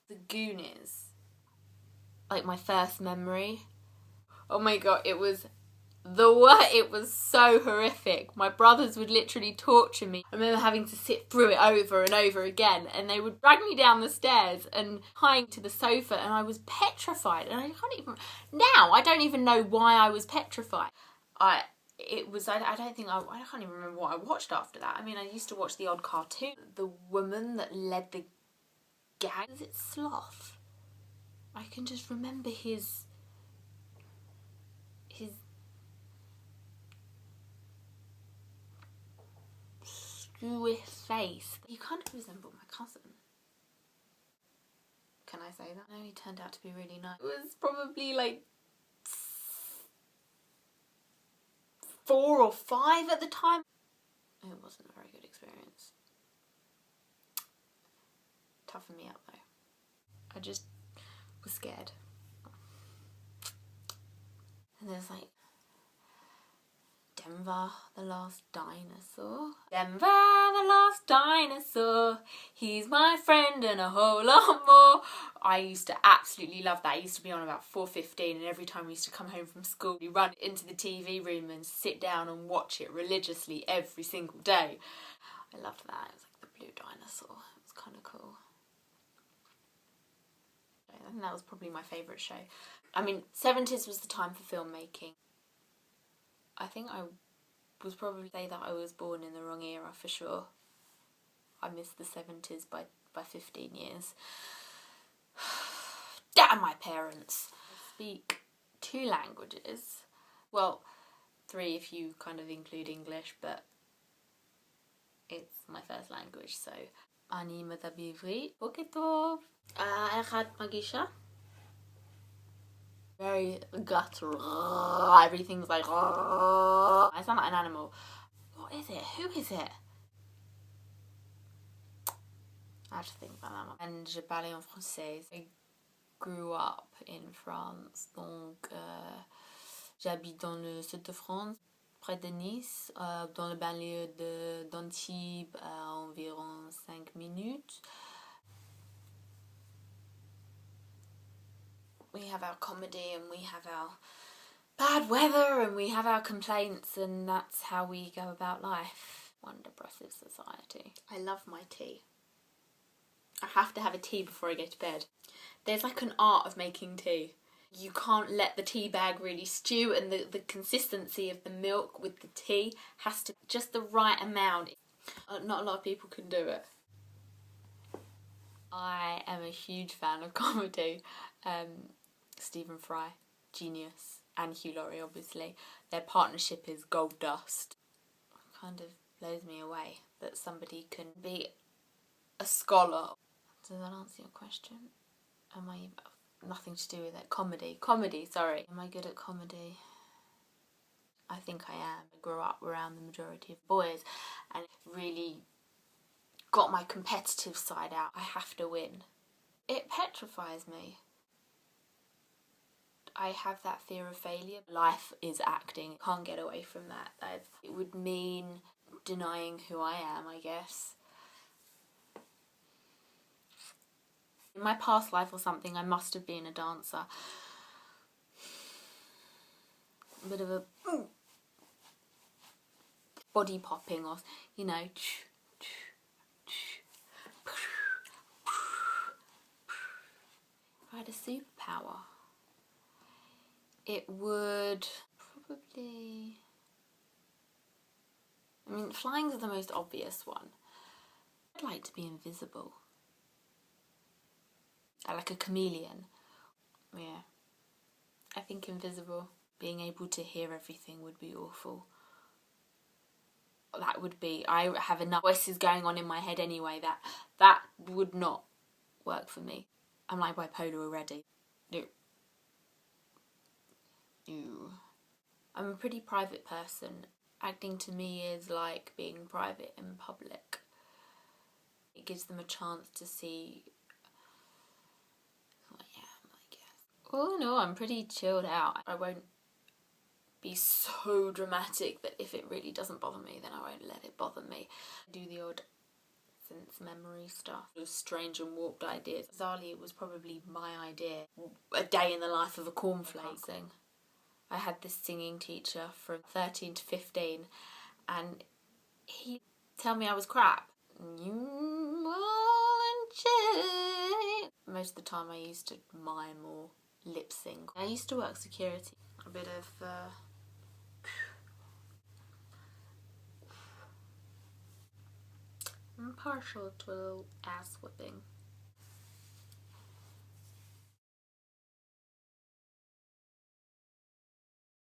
The Goonies. Like my first memory. Oh my god, it was it was so horrific. My brothers would literally torture me. I remember having to sit through it over and over again, and they would drag me down the stairs and tying to the sofa, and I was petrified. And I don't even know why I was petrified. I can't even remember what I watched after that. I mean, I used to watch the odd cartoon. The woman that led the gang, is it Sloth? I can just remember his screwy face. He kind of resembled my cousin. Can I say that? No, he turned out to be really nice. It was probably like 4 or 5 at the time. It wasn't a very good experience. Toughened me up though. I just was scared. And there's like Denver, the last dinosaur. Denver, the last dinosaur. He's my friend and a whole lot more. I used to absolutely love that. I used to be on about 4:15, and every time we used to come home from school, we run into the TV room and sit down and watch it religiously every single day. I loved that. It was like the blue dinosaur. It was kind of cool. I think that was probably my favourite show. I mean, 70s was the time for filmmaking. I think I would probably say that I was born in the wrong era for sure. I missed the 70s by 15 years. Damn my parents! I speak 2 languages. Well, 3 if you kind of include English, but it's my first language, so... אני מדבר עברית. בוקר טוב. אחד מגישה. Very guttural. Everything's like... I sound like an animal. What is it? Who is it? I have to think about that one. And je parlais en français. I grew up in France, donc j'habite dans le sud de France, près de Nice, dans le banlieue d'Antibes, à environ 5 minutes. We have our comedy and we have our bad weather and we have our complaints, and that's how we go about life. One depressive society. I love my tea. I have to have a tea before I go to bed. There's like an art of making tea. You can't let the tea bag really stew, and the consistency of the milk with the tea has to be just the right amount. Not a lot of people can do it. I am a huge fan of comedy. Stephen Fry, genius, and Hugh Laurie, obviously. Their partnership is gold dust. It kind of blows me away that somebody can be a scholar. Does that answer your question? Am I... Nothing to do with it. Comedy, sorry. Am I good at comedy? I think I am. I grew up around the majority of boys and really got my competitive side out. I have to win. It petrifies me. I have that fear of failure. Life is acting. Can't get away from that. It would mean denying who I am, I guess. In my past life or something, I must have been a dancer. A bit of a body popping, or, you know. If I had a superpower, it would probably... I mean, flying is the most obvious one. I'd like to be invisible. Like a chameleon. Yeah. I think invisible. Being able to hear everything would be awful. That would be... I have enough voices going on in my head anyway that would not work for me. I'm like bipolar already. No. I'm a pretty private person. Acting to me is like being private in public. It gives them a chance to see... Oh no, I'm pretty chilled out. I won't be so dramatic that if it really doesn't bother me, then I won't let it bother me. I do the odd adolescence memory stuff. It was strange and warped ideas. Bizarrely, it was probably my idea. A day in the life of a cornflake thing. I had this singing teacher from 13 to 15 and he tell me I was crap. Most of the time I used to mime or lip sync. I used to work security. A bit of I'm partial to a little ass whipping.